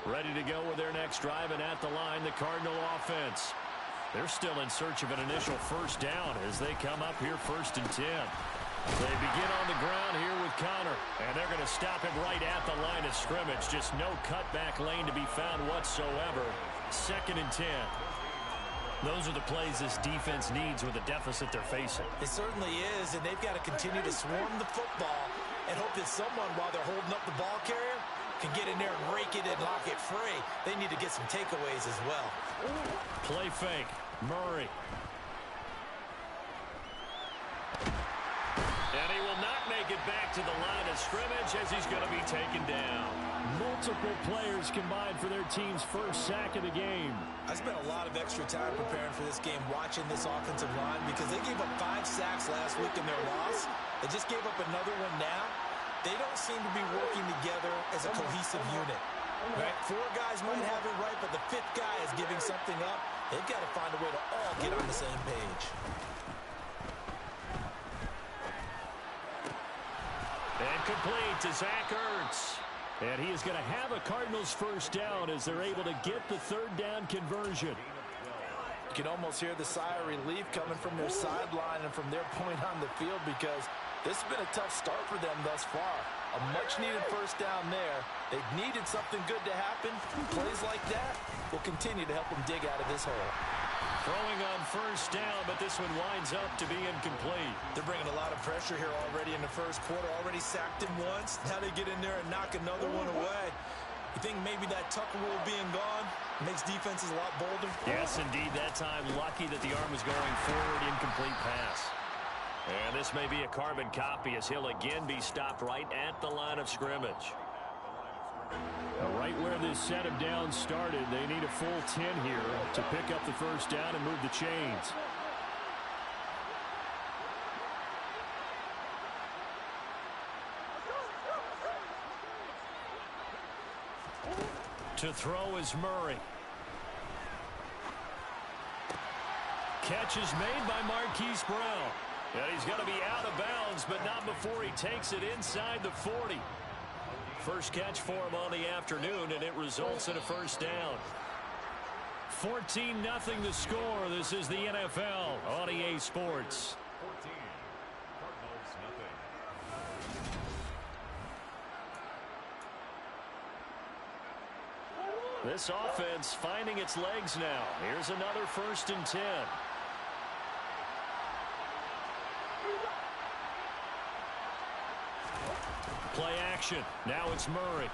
Ready to go with their next drive, and at the line, the Cardinal offense. They're still in search of an initial first down as they come up here 1st and 10. They begin on the ground here with Connor, and they're going to stop him right at the line of scrimmage. Just no cutback lane to be found whatsoever. 2nd and 10. Those are the plays this defense needs with the deficit they're facing. It certainly is, and they've got to continue to swarm the football and hope that someone, while they're holding up the ball carrier, can get in there and rake it and lock it free. They need to get some takeaways as well. Play fake. Murray. And he will not make it back to the line of scrimmage as he's going to be taken down. Multiple players combined for their team's first sack of the game. I spent a lot of extra time preparing for this game watching this offensive line because they gave up 5 sacks last week in their loss. They just gave up another one now. They don't seem to be working together as a cohesive unit. Right? 4 guys might have it right, but the 5th guy is giving something up. They've got to find a way to all get on the same page. And complete to Zach Ertz. And he is going to have a Cardinals first down as they're able to get the 3rd down conversion. You can almost hear the sigh of relief coming from their sideline and from their point on the field because this has been a tough start for them thus far. A much-needed first down there. They've needed something good to happen. Plays like that will continue to help them dig out of this hole. Throwing on first down, but this one winds up to be incomplete. They're bringing a lot of pressure here already in the first quarter. Already sacked him once. Now they get in there and knock another one away. You think maybe that Tucker rule being gone makes defenses a lot bolder? Yes, indeed. That time, lucky that the arm was going forward. Incomplete pass. And this may be a carbon copy as he'll again be stopped right at the line of scrimmage. Right where this set of downs started, they need a full 10 here to pick up the first down and move the chains. To throw is Murray. Catch is made by Marquise Brown. And he's going to be out of bounds, but not before he takes it inside the 40. First catch for him on the afternoon, and it results in a first down. 14-0 the score. This is the NFL on EA Sports. 14, Cardinals nothing. This offense finding its legs now. Here's another 1st and 10. Play action. Now it's Murray.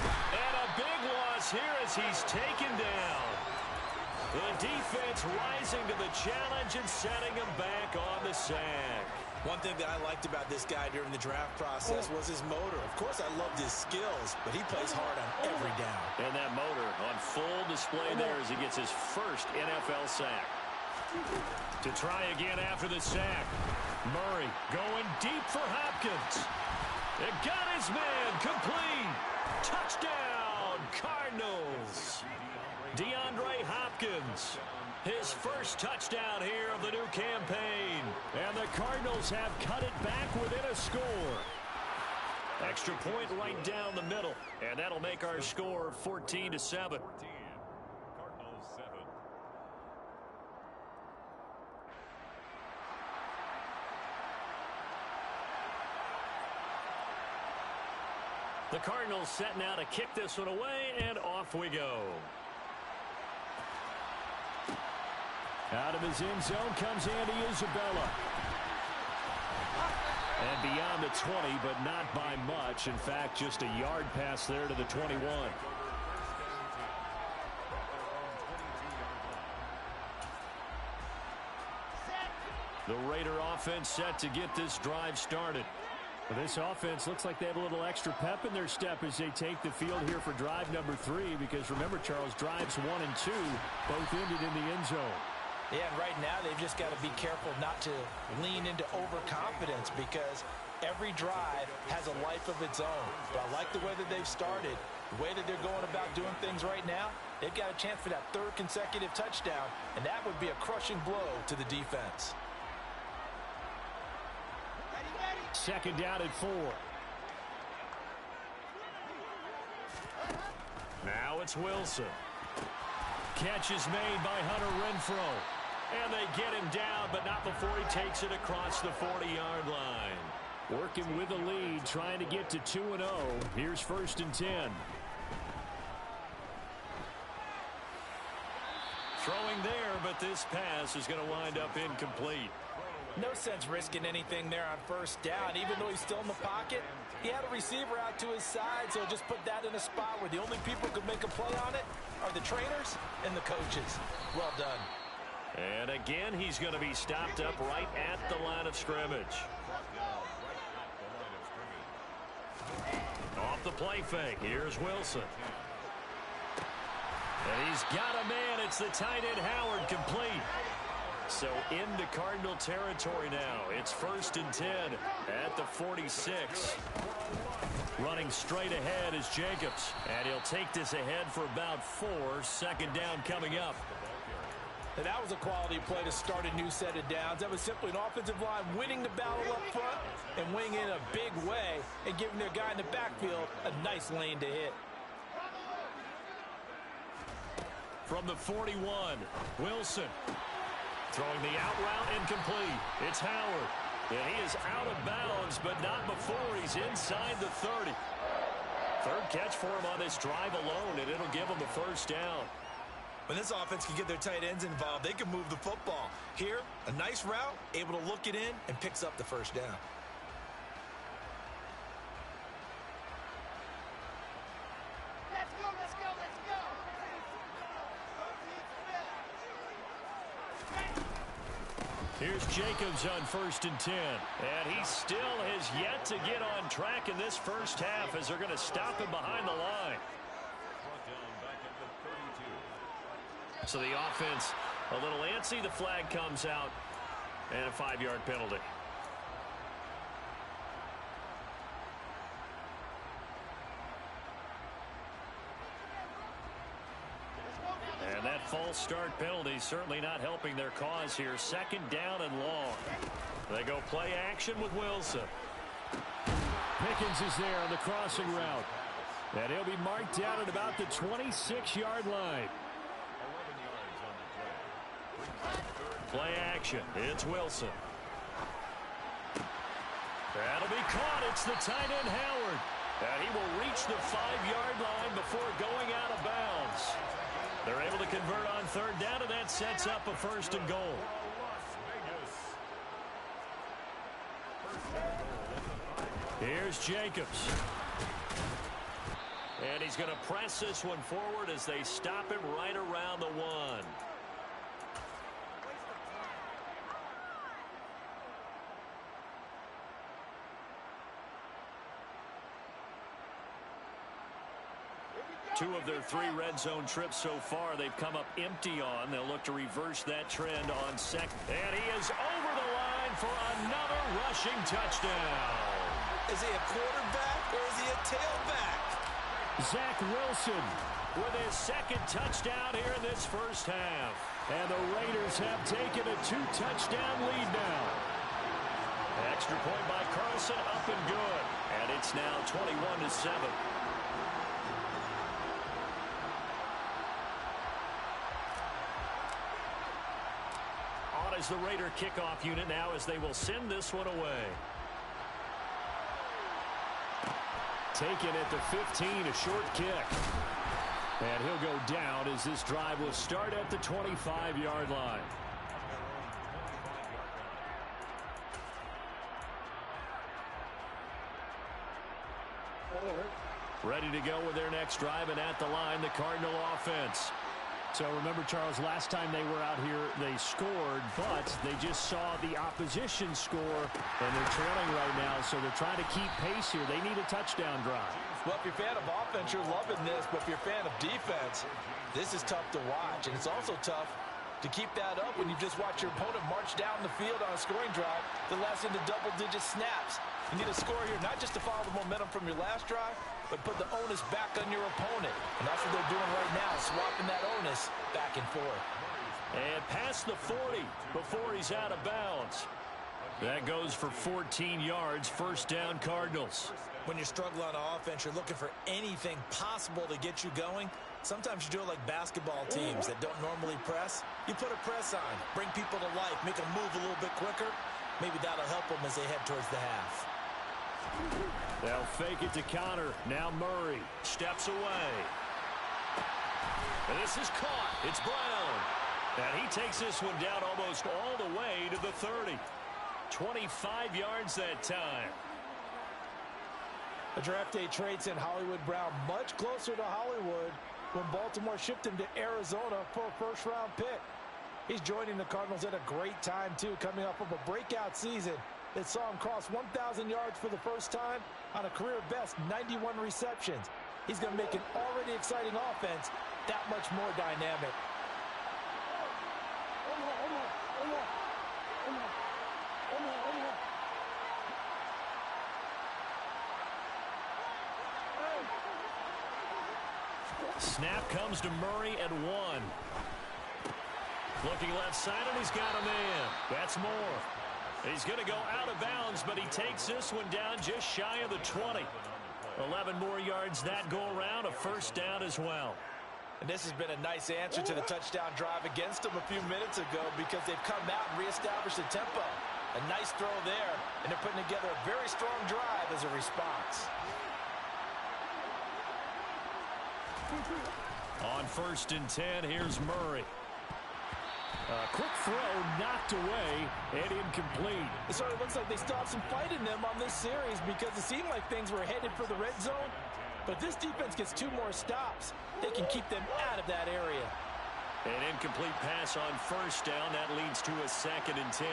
And a big loss here as he's taken down. The defense rising to the challenge and setting him back on the sack. One thing that I liked about this guy during the draft process was his motor. Of course, I loved his skills, but he plays hard on every down. And that motor on full display there as he gets his first NFL sack. To try again after the sack. Murray going deep for Hopkins. It got his man complete. Touchdown, Cardinals. DeAndre Hopkins. His first touchdown here of the new campaign. And the Cardinals have cut it back within a score. Extra point right down the middle. And that'll make our score 14-7. 14, Cardinals 7. The Cardinals set now to kick this one away, and off we go. Out of his end zone comes Andy Isabella. And beyond the 20, but not by much. In fact, just a yard pass there to the 21. The Raider offense set to get this drive started. Well, this offense looks like they have a little extra pep in their step as they take the field here for drive number 3. Because remember, Charles, drives 1 and 2 both ended in the end zone. Yeah, and right now they've just got to be careful not to lean into overconfidence because every drive has a life of its own. But I like the way that they've started, the way that they're going about doing things right now. They've got a chance for that 3rd consecutive touchdown, and that would be a crushing blow to the defense. 2nd down at 4. it's Wilson. Catch is made by Hunter Renfrow. And they get him down, but not before he takes it across the 40-yard line. Working with a lead, trying to get to 2-0. Here's 1st and 10. Throwing there, but this pass is going to wind up incomplete. No sense risking anything there on 1st down. Even though he's still in the pocket, he had a receiver out to his side, so just put that in a spot where the only people who could make a play on it are the trainers and the coaches. Well done. And again, he's going to be stopped up right at the line of scrimmage. Off the play fake, here's Wilson. And he's got a man. It's the tight end Howard, complete. So into Cardinal territory now. It's 1st and 10 at the 46. Running straight ahead is Jacobs. And he'll take this ahead for about 4. 2nd down coming up. And that was a quality play to start a new set of downs. That was simply an offensive line winning the battle up front and winning in a big way and giving their guy in the backfield a nice lane to hit. From the 41, Wilson. Throwing the out route incomplete. It's Howard. And he is out of bounds, but not before he's inside the 30. 3rd catch for him on this drive alone, and it'll give him the 1st down. When this offense can get their tight ends involved, they can move the football. Here, a nice route, able to look it in, and picks up the 1st down. Let's go, let's go, let's go. Here's Jacobs on 1st and 10. And he still has yet to get on track in this 1st half as they're going to stop him behind the line. So the offense a little antsy. The flag comes out and a 5-yard penalty. And that false start penalty certainly not helping their cause here. 2nd down and long. They go play action with Wilson. Pickens is there on the crossing route. And he'll be marked down at about the 26-yard line. Play action. It's Wilson. That'll be caught. It's the tight end Howard. And he will reach the 5-yard line before going out of bounds. They're able to convert on 3rd down, and that sets up a 1st and goal. Here's Jacobs. And he's going to press this one forward as they stop him right around the 1. Two of their 3 red zone trips so far, they've come up empty on. They'll look to reverse that trend on 2nd. And he is over the line for another rushing touchdown. Is he a quarterback or is he a tailback? Zach Wilson with his 2nd touchdown here in this 1st half. And the Raiders have taken a 2-touchdown lead now. Extra point by Carlson, up and good. And it's now 21-7. Is the Raider kickoff unit now as they will send this one away. Taken at the 15, a short kick. And he'll go down as this drive will start at the 25-yard line. Ready to go with their next drive, and at the line, the Cardinal offense. So remember, Charles, last time they were out here, they scored, but they just saw the opposition score, and they're trailing right now, so they're trying to keep pace here. They need a touchdown drive. Well, if you're a fan of offense, you're loving this, but if you're a fan of defense, this is tough to watch, and it's also tough to keep that up when you just watch your opponent march down the field on a scoring drive that lasts into double-digit snaps. You need a score here, not just to follow the momentum from your last drive, but put the onus back on your opponent. And that's what they're doing right now, swapping that onus back and forth. And past the 40 before he's out of bounds. That goes for 14 yards, first down Cardinals. When you're struggling on offense, you're looking for anything possible to get you going. Sometimes you do it like basketball teams that don't normally press. You put a press on, bring people to life, make them move a little bit quicker. Maybe that'll help them as they head towards the half. They'll fake it to Connor. Now Murray steps away. And this is caught. It's Brown. And he takes this one down almost all the way to the 30. 25 yards that time. The draft day trade sent Hollywood Brown much closer to Hollywood when Baltimore shipped him to Arizona for a first-round pick. He's joining the Cardinals at a great time, too, coming off of a breakout season that saw him cross 1,000 yards for the first time on a career-best 91 receptions. He's going to make an already exciting offense that much more dynamic. Snap comes to Murray at 1. Looking left side, and he's got a man. That's Moore. He's going to go out of bounds, but he takes this one down just shy of the 20. 11 more yards that go around, a first down as well. And this has been a nice answer to the touchdown drive against them a few minutes ago because they've come out and reestablished the tempo. A nice throw there, and they're putting together a very strong drive as a response. On 1st and 10, here's Murray. A quick throw knocked away and incomplete. It sort of looks like they still have some fight in them on this series because it seemed like things were headed for the red zone. But if this defense gets 2 more stops, they can keep them out of that area. An incomplete pass on 1st down. That leads to a 2nd and 10.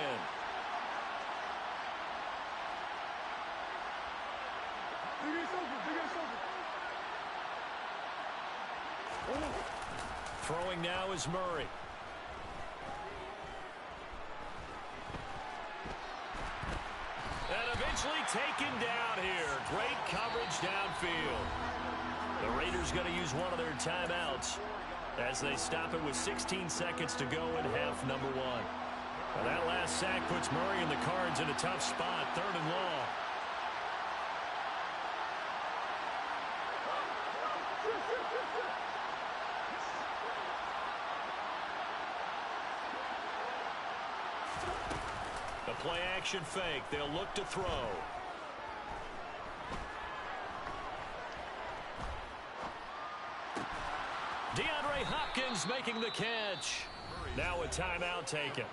Throwing now is Murray. And eventually taken down here. Great coverage downfield. The Raiders going to use one of their timeouts as they stop it with 16 seconds to go in half number 1. Now that last sack puts Murray and the Cards in a tough spot, 3rd and long. The play action fake. They'll look to throw. DeAndre Hopkins making the catch. Now a timeout taken.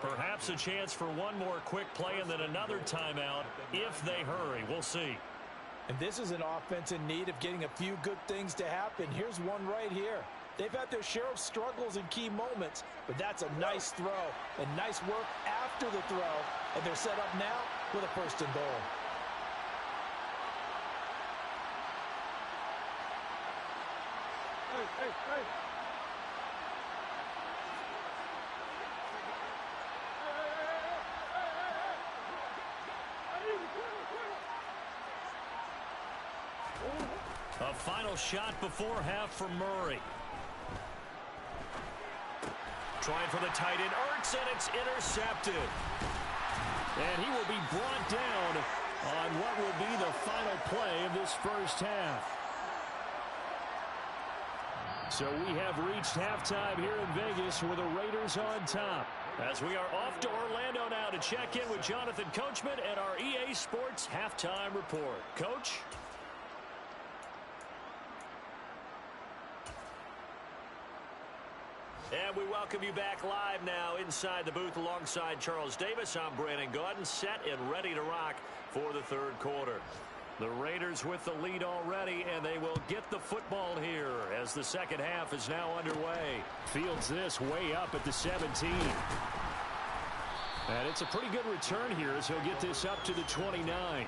Perhaps a chance for one more quick play and then another timeout if they hurry. We'll see. And this is an offense in need of getting a few good things to happen. Here's one right here. They've had their share of struggles in key moments, but that's a nice throw and nice work after the throw. And they're set up now with a 1st and goal. A final shot before half for Murray. Trying for the tight end, Ertz, and it's intercepted. And he will be brought down on what will be the final play of this first half. So we have reached halftime here in Vegas with the Raiders on top. As we are off to Orlando now to check in with Jonathan Coachman and our EA Sports Halftime Report. Coach? And we welcome you back live now inside the booth alongside Charles Davis. I'm Brandon Gaudin, set and ready to rock for the 3rd quarter. The Raiders with the lead already, and they will get the football here as the second half is now underway. Fields this way up at the 17. And it's a pretty good return here as he'll get this up to the 29.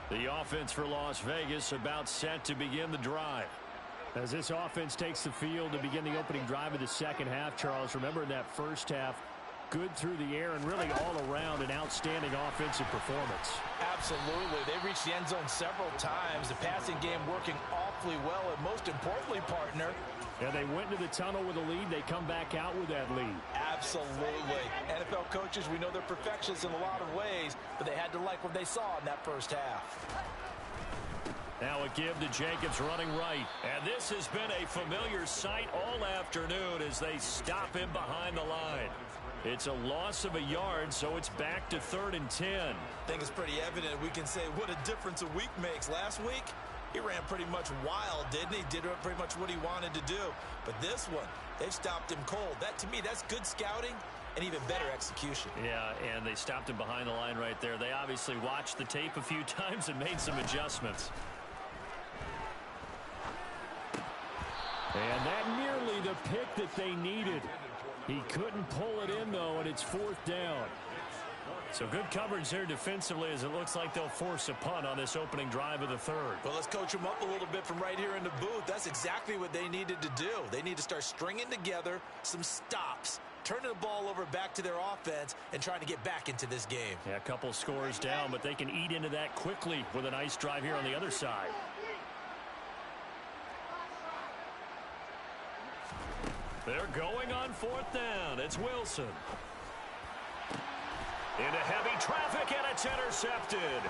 The offense for Las Vegas about set to begin the drive. As this offense takes the field to begin the opening drive of the second half, Charles, remember in that first half, good through the air and really all around an outstanding offensive performance. Absolutely. They reached the end zone several times. The passing game working all awfully well, and most importantly, partner, and they went into the tunnel with a lead. They come back out with that lead. absolutely. NFL coaches, we know they're perfectionists in a lot of ways, but they had to like what they saw in that first half. Now a give to Jacobs running right. And this has been a familiar sight all afternoon as they stop him behind the line. It's a loss of a yard, so it's back to 3rd and 10. I think it's pretty evident we can say what a difference a week makes. Last week, he ran pretty much wild, didn't he? Did pretty much what he wanted to do. But this one, they've stopped him cold. That, to me, that's good scouting and even better execution. Yeah, and they stopped him behind the line right there. They obviously watched the tape a few times and made some adjustments. And that nearly the pick that they needed. He couldn't pull it in, though, and it's 4th down. So good coverage there defensively as it looks like they'll force a punt on this opening drive of the 3rd. Well, let's coach them up a little bit from right here in the booth. That's exactly what they needed to do. They need to start stringing together some stops, turning the ball over back to their offense, and trying to get back into this game. Yeah, a couple scores down, but they can eat into that quickly with a nice drive here on the other side. They're going on 4th down. It's Wilson. Into heavy traffic, and it's intercepted.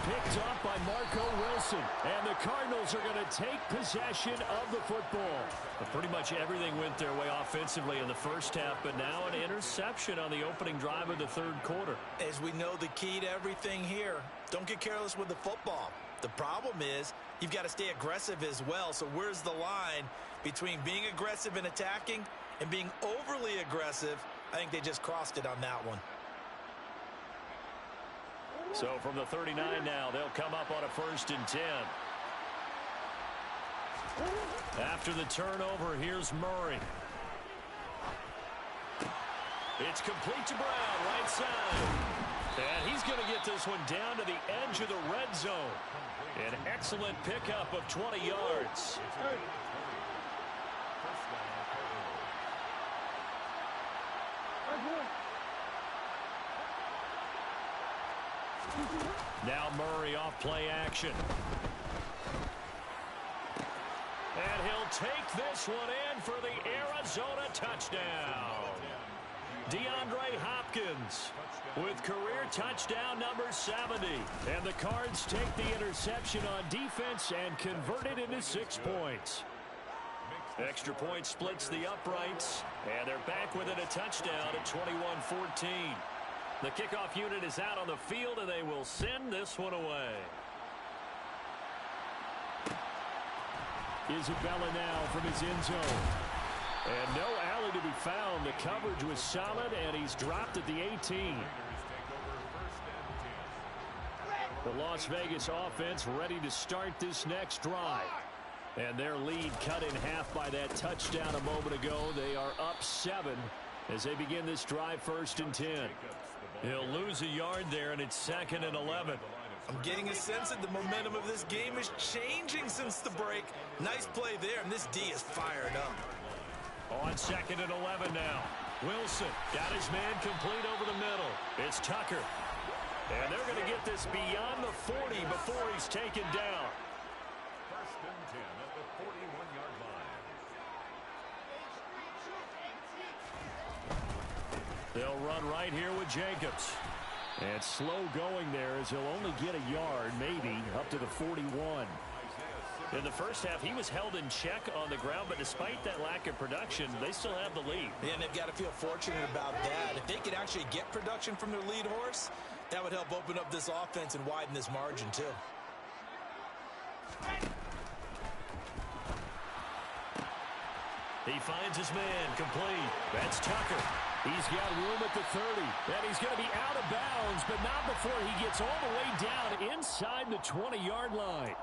Picked up by Marco Wilson. And the Cardinals are going to take possession of the football. But pretty much everything went their way offensively in the first half, but now an interception on the opening drive of the 3rd quarter. As we know, the key to everything here, don't get careless with the football. The problem is you've got to stay aggressive as well. So where's the line between being aggressive and attacking and being overly aggressive? I think they just crossed it on that one. So from the 39 now, they'll come up on a 1st and 10. After the turnover, here's Murray. It's complete to Brown, right side. And he's going to get this one down to the edge of the red zone. An excellent pickup of 20 yards. Now Murray off play action. And he'll take this one in for the Arizona touchdown. DeAndre Hopkins with career touchdown number 70. And the Cards take the interception on defense and convert it into 6 points. Extra point splits the uprights. And they're back within a touchdown at 21-14. The kickoff unit is out on the field, and they will send this one away. Isabella now from his end zone. And no alley to be found. The coverage was solid, and he's dropped at the 18. The Las Vegas offense ready to start this next drive. And their lead cut in half by that touchdown a moment ago. They are up 7 as they begin this drive 1st and 10. He'll lose a yard there, and it's 2nd and 11. I'm getting a sense that the momentum of this game is changing since the break. Nice play there, and this D is fired up. On 2nd and 11 now. Wilson got his man complete over the middle. It's Tucker. And they're going to get this beyond the 40 before he's taken down. 1st and 10 at the 41-yard line. They'll run right here with Jacobs. And slow going there as he'll only get a yard, maybe, up to the 41. In the first half, he was held in check on the ground, but despite that lack of production, they still have the lead. And they've got to feel fortunate about that. If they could actually get production from their lead horse, that would help open up this offense and widen this margin, too. He finds his man complete. That's Tucker. He's got room at the 30. And he's going to be out of bounds, but not before he gets all the way down inside the 20-yard line.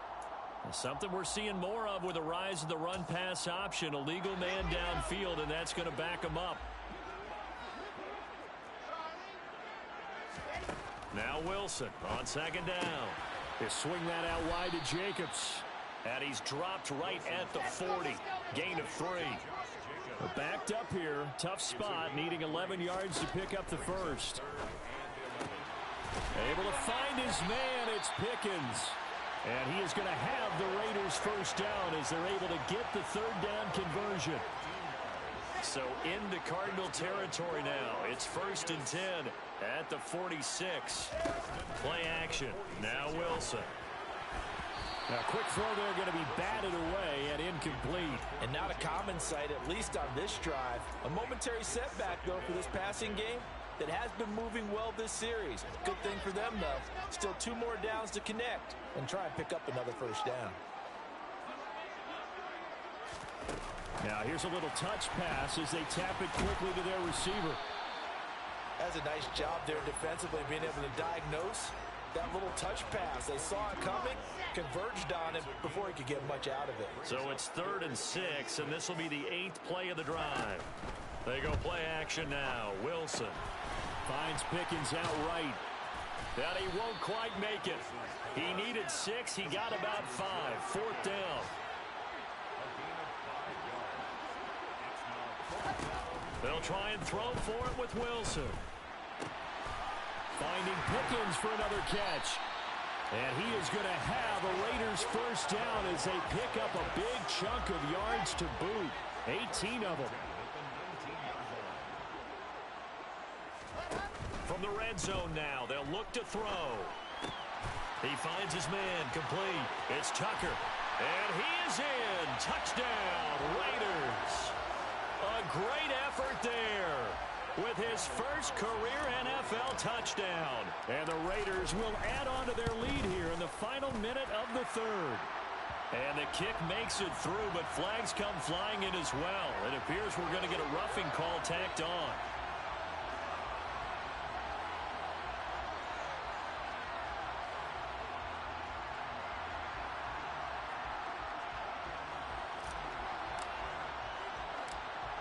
Something we're seeing more of with the rise of the run-pass option. A legal man downfield, and that's going to back him up. Now Wilson on 2nd down. They swing that out wide to Jacobs. And he's dropped right at the 40. Gain of 3. We're backed up here. Tough spot, needing 11 yards to pick up the first. Able to find his man. It's Pickens. And he is going to have the Raiders first down as they're able to get the third down conversion. So into Cardinal territory now. It's 1st and 10 at the 46. Play action. Now Wilson. Now, quick throw there going to be batted away and incomplete. And not a common sight, at least on this drive. A momentary setback, though, for this passing game that has been moving well this series. Good thing for them, though. Still 2 more downs to connect and try and pick up another first down. Now, here's a little touch pass as they tap it quickly to their receiver. That's a nice job there defensively, being able to diagnose that little touch pass. They saw it coming, converged on it before he could get much out of it. So it's 3rd and 6, and this will be the 8th play of the drive. They go play action now. Wilson finds Pickens out right. And he won't quite make it. He needed 6. He got about 5. 4th down. They'll try and throw for it with Wilson. Finding Pickens for another catch. And he is going to have a Raiders first down as they pick up a big chunk of yards to boot. 18 of them. From the red zone now, they'll look to throw. He finds his man complete. It's Tucker. And he is in. Touchdown, Raiders. A great effort there with his first career NFL touchdown. And the Raiders will add on to their lead here in the final minute of the 3rd. And the kick makes it through, but flags come flying in as well. It appears we're going to get a roughing call tacked on.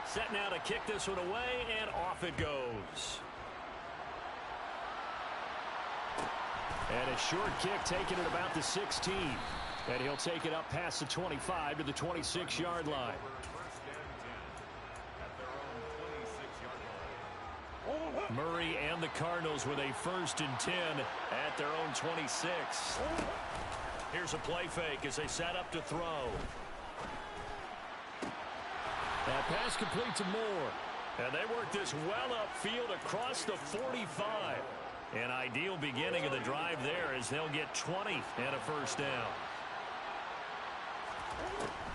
Set now to kick this one away, and off it goes. And a short kick taken at about the 16. And he'll take it up past the 25 to the 26-yard line. Murray and the Cardinals with a 1st and 10 at their own 26. Here's a play fake as they set up to throw. That pass complete to Moore. And they work this well upfield across the 45. An ideal beginning of the drive there as they'll get 20 and a first down.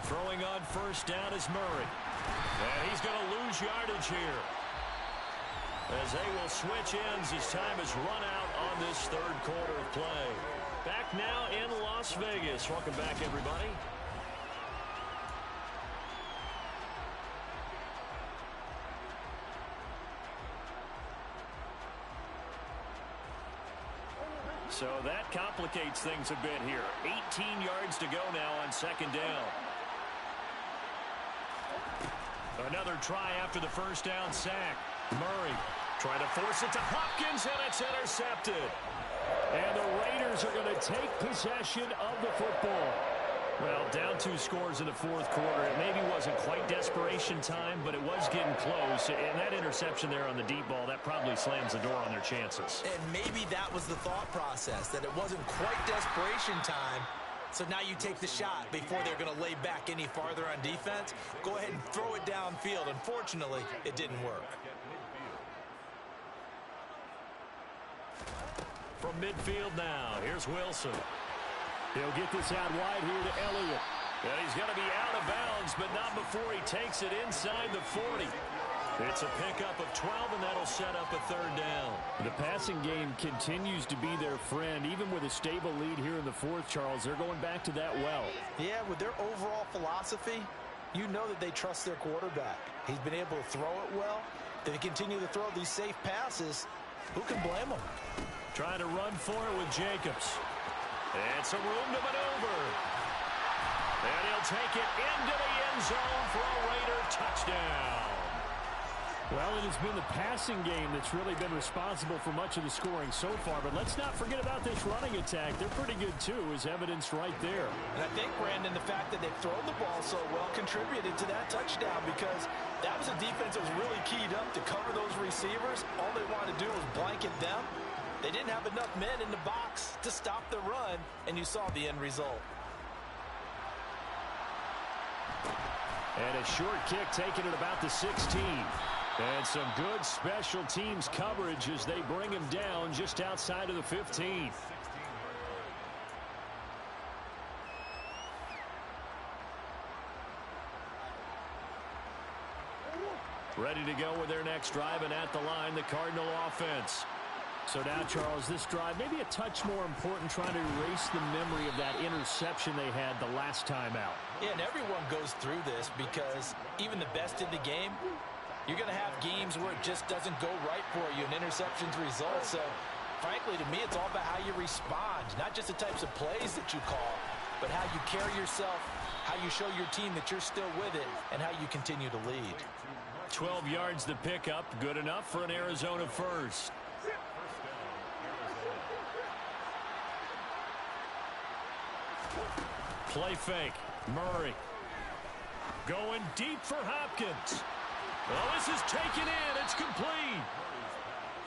Throwing on first down is Murray. And he's going to lose yardage here as they will switch ends as time has run out on this 3rd quarter of play. Back now in Las Vegas. Welcome back, everybody. So that complicates things a bit here. 18 yards to go now on 2nd down. Another try after the first down sack. Murray trying to force it to Hopkins, and it's intercepted. And the Raiders are going to take possession of the football. Well, down 2 scores in the 4th quarter. It maybe wasn't quite desperation time, but it was getting close. And that interception there on the deep ball, that probably slams the door on their chances. And maybe that was the thought process, that it wasn't quite desperation time. So now you take the shot before they're going to lay back any farther on defense. Go ahead and throw it downfield. Unfortunately, it didn't work. From midfield now, here's Wilson. He'll get this out wide here to Elliott. And he's going to be out of bounds, but not before he takes it inside the 40. It's a pickup of 12, and that'll set up a 3rd down. The passing game continues to be their friend. Even with a stable lead here in the 4th, Charles, they're going back to that well. Yeah, with their overall philosophy, you know that they trust their quarterback. He's been able to throw it well. They continue to throw these safe passes. Who can blame them? Trying to run for it with Jacobs. And some room to maneuver. And he'll take it into the end zone for a Raider touchdown. Well, it has been the passing game that's really been responsible for much of the scoring so far. But let's not forget about this running attack. They're pretty good, too, as evidenced right there. And I think, Brandon, the fact that they've thrown the ball so well contributed to that touchdown, because that was a defense that was really keyed up to cover those receivers. All they wanted to do was blanket them. They didn't have enough men in the box to stop the run, and you saw the end result. And a short kick taken at about the 16. And some good special teams coverage as they bring him down just outside of the 15. Ready to go with their next drive, and at the line, the Cardinal offense. So now, Charles, this drive maybe a touch more important, trying to erase the memory of that interception they had the last time out. Yeah, and everyone goes through this because even the best in the game, you're going to have games where it just doesn't go right for you, and interceptions result. So, frankly, to me, it's all about how you respond, not just the types of plays that you call, but how you carry yourself, how you show your team that you're still with it, and how you continue to lead. 12 yards to pick up, good enough for an Arizona first. Play fake. Murray. Going deep for Hopkins. Well, this is taken in. It's complete.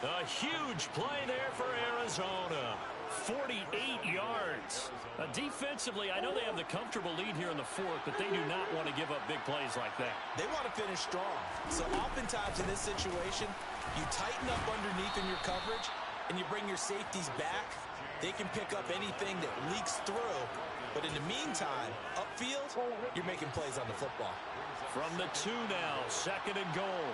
A huge play there for Arizona. 48 yards. Defensively, I know they have the comfortable lead here in the fourth, but they do not want to give up big plays like that. They want to finish strong. So oftentimes in this situation, you tighten up underneath in your coverage, and you bring your safeties back. They can pick up anything that leaks through. But in the meantime, upfield, you're making plays on the football. From the 2 now, 2nd and goal.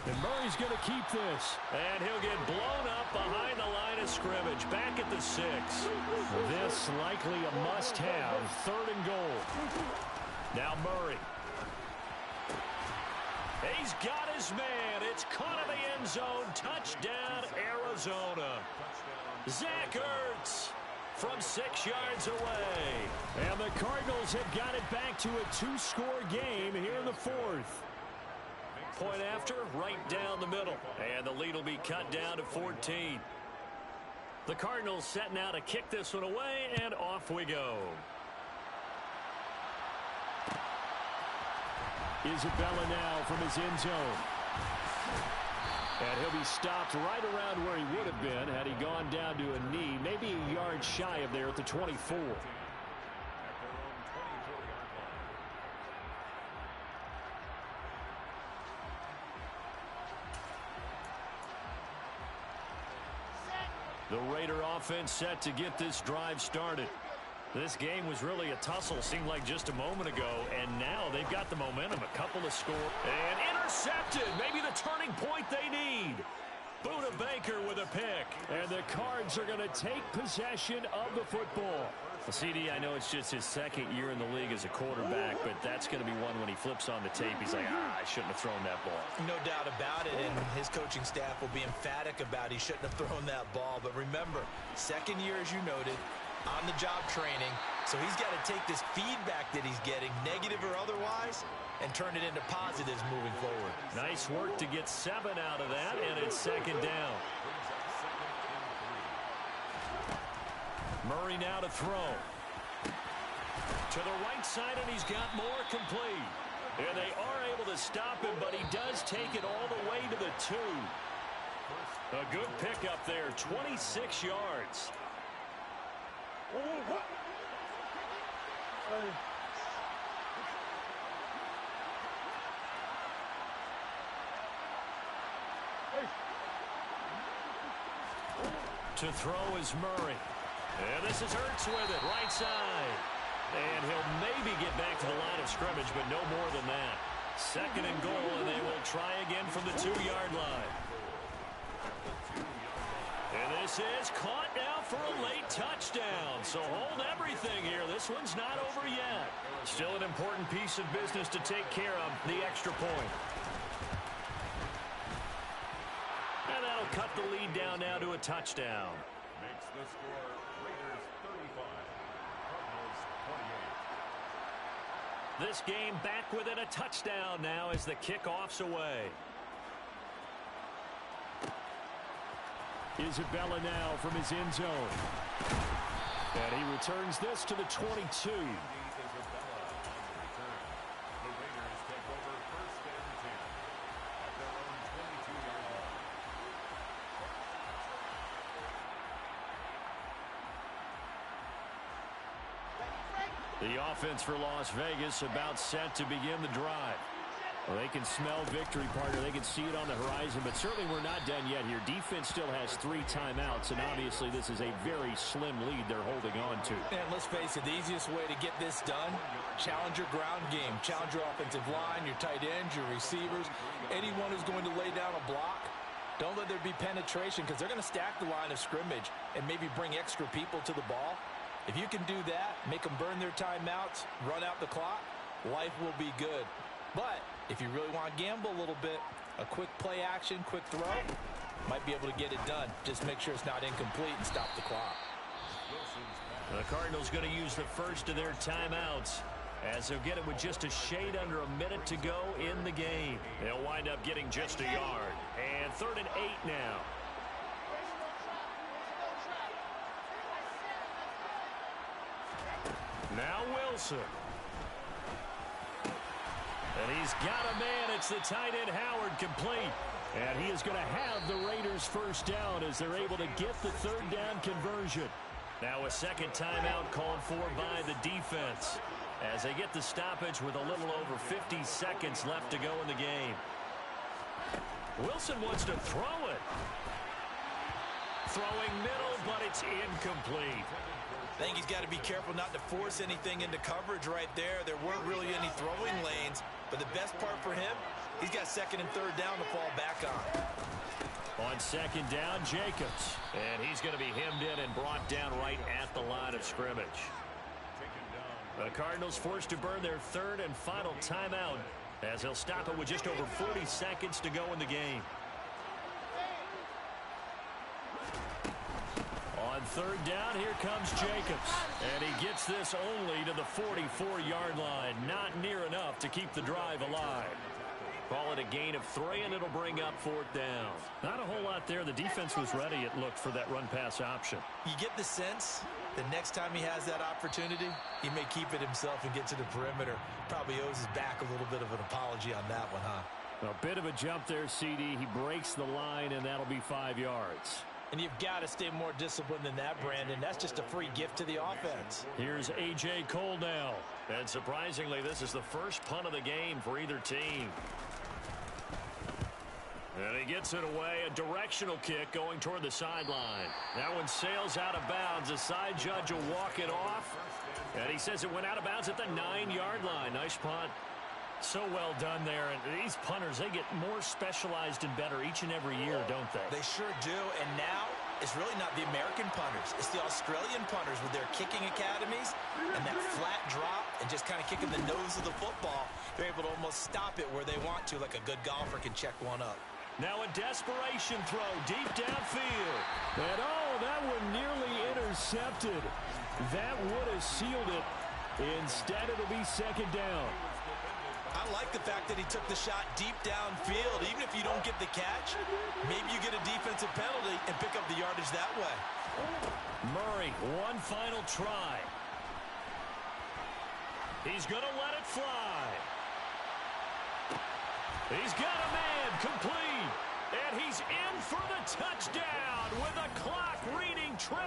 And Murray's going to keep this. And he'll get blown up behind the line of scrimmage. Back at the 6. This likely a must-have. 3rd and goal. Now Murray. He's got his man. It's caught in the end zone. Touchdown, Arizona. Zach Ertz from 6 yards away. And the Cardinals have got it back to a 2-score game here in the 4th. Point after, right down the middle. And the lead will be cut down to 14. The Cardinals setting out to kick this one away, and off we go. Isabella now from his end zone. And he'll be stopped right around where he would have been had he gone down to a knee, maybe a yard shy of there at the 24. The Raider offense set to get this drive started. This game was really a tussle, seemed like just a moment ago, and now they've got the momentum, a couple to score. And intercepted, maybe the turning point they need. Buda Baker with a pick, and the Cards are going to take possession of the football. Well, CD, I know it's just his 2nd year in the league as a quarterback, but that's going to be one when he flips on the tape. He's like, I shouldn't have thrown that ball. No doubt about it, and his coaching staff will be emphatic about he shouldn't have thrown that ball. But remember, 2nd year, as you noted, on-the-job training, so he's got to take this feedback that he's getting, negative or otherwise, and turn it into positives moving forward. Nice work to get 7 out of that, and it's 2nd down. Murray now to throw. To the right side, and he's got more complete. And they are able to stop him, but he does take it all the way to the 2. A good pickup there, 26 yards. To throw is Murray. And this is Ertz with it, right side. And he'll maybe get back to the line of scrimmage, but no more than that. 2nd and goal, and they will try again from the 2-yard line. And this is caught now for a late touchdown. So hold everything here. This one's not over yet. Still an important piece of business to take care of, the extra point. And that'll cut the lead down now to a touchdown. Makes the score Raiders 35, Cardinals 28. This game back within a touchdown now as the kickoff's away. Isabella now from his end zone. And he returns this to the 22. Isabella on the return. The Raiders take over 1st and 10 at their own 22-yard line. The offense for Las Vegas about set to begin the drive. Well, they can smell victory, partner. They can see it on the horizon, but certainly we're not done yet here. Defense still has 3 timeouts, and obviously this is a very slim lead they're holding on to. And let's face it, the easiest way to get this done, challenge your ground game. Challenge your offensive line, your tight ends, your receivers, anyone who's going to lay down a block. Don't let there be penetration because they're going to stack the line of scrimmage and maybe bring extra people to the ball. If you can do that, make them burn their timeouts, run out the clock, life will be good. But if you really want to gamble a little bit, a quick play action, quick throw, might be able to get it done. Just make sure it's not incomplete and stop the clock. The Cardinals going to use the first of their timeouts as they'll get it with just a shade under a minute to go in the game. They'll wind up getting just a yard. And 3rd and 8 now. Now Wilson. And he's got a man. It's the tight end Howard complete. And he is going to have the Raiders first down as they're able to get the 3rd down conversion. Now a second timeout called for by the defense as they get the stoppage with a little over 50 seconds left to go in the game. Wilson wants to throw it. Throwing middle, but it's incomplete. I think he's got to be careful not to force anything into coverage right there. There weren't really any throwing lanes, but the best part for him, he's got 2nd and 3rd down to fall back on. On 2nd down, Jacobs. And he's going to be hemmed in and brought down right at the line of scrimmage. The Cardinals forced to burn their 3rd and final timeout as they'll stop it with just over 40 seconds to go in the game. On 3rd down, here comes Jacobs. And he gets this only to the 44-yard line. Not near enough to keep the drive alive. Call it a gain of 3, and it'll bring up 4th down. Not a whole lot there. The defense was ready, it looked, for that run-pass option. You get the sense the next time he has that opportunity, he may keep it himself and get to the perimeter. Probably owes his back a little bit of an apology on that one, huh? A bit of a jump there, CD. He breaks the line, and that'll be 5 yards. And you've got to stay more disciplined than that, Brandon. That's just a free gift to the offense. Here's A.J. Cole now. And surprisingly, this is the first punt of the game for either team. And he gets it away. A directional kick going toward the sideline. That one sails out of bounds. The side judge will walk it off. And he says it went out of bounds at the 9-yard line. Nice punt. So well done there. And these punters, they get more specialized and better each and every year, don't they? They sure do. And now it's really not the American punters. It's the Australian punters with their kicking academies and that flat drop and just kind of kicking the nose of the football. They're able to almost stop it where they want to, like a good golfer can check one up. Now a desperation throw deep downfield. And oh, that one nearly intercepted. That would have sealed it. Instead, it'll be 2nd down. I like the fact that he took the shot deep downfield. Even if you don't get the catch, maybe you get a defensive penalty and pick up the yardage that way. Murray, one final try. He's going to let it fly. He's got a man complete. And he's in for the touchdown with the clock reading 000.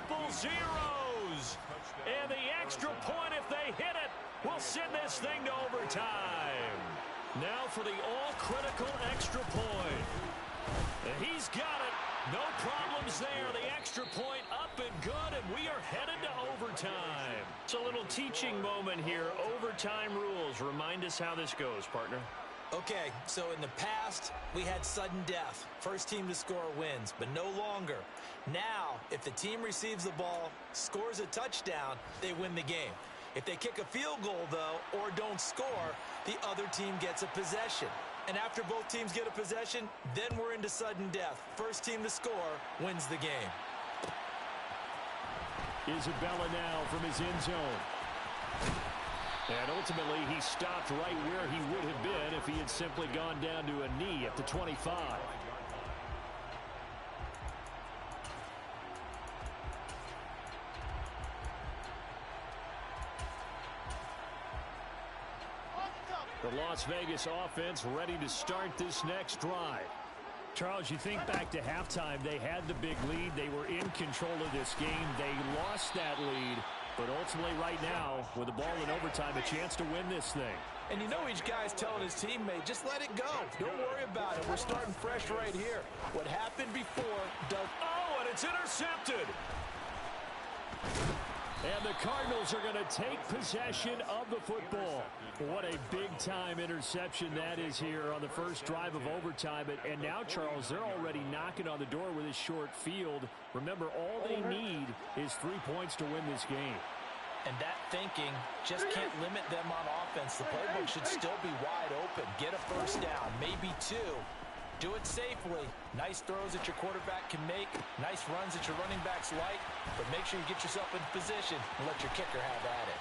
And the extra point, if they hit it, will send this thing to overtime. Now for the all-critical extra point. And he's got it. No problems there. The extra point up and good, and we are headed to overtime. It's a little teaching moment here. Overtime rules. Remind us how this goes, partner. Okay, so in the past, we had sudden death. First team to score wins, but no longer. Now, if the team receives the ball, scores a touchdown, they win the game. If they kick a field goal, though, or don't score, the other team gets a possession. And after both teams get a possession, then we're into sudden death. First team to score wins the game. Isabella now from his end zone. And ultimately, he stopped right where he would have been if he had simply gone down to a knee at the 25. The Las Vegas offense ready to start this next drive. Charles, you think back to halftime, they had the big lead. They were in control of this game. They lost that lead. But ultimately right now, with the ball in overtime, a chance to win this thing. And you know each guy's telling his teammate, just let it go. Don't worry about it. We're starting fresh right here. What happened before does... Oh, and it's intercepted. And the Cardinals are going to take possession of the football. What a big-time interception that is here on the first drive of overtime. And now, Charles, they're already knocking on the door with this short field. Remember, all they need is 3 points to win this game. And that thinking just can't limit them on offense. The playbook should still be wide open. Get a first down, maybe 2. Do it safely. Nice throws that your quarterback can make. Nice runs that your running backs like. But make sure you get yourself in position and let your kicker have at it.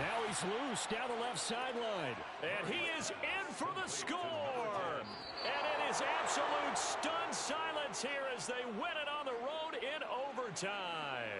Now he's loose down the left sideline. And he is in for the score. And it is absolute stunned silence here as they win it on the road in overtime.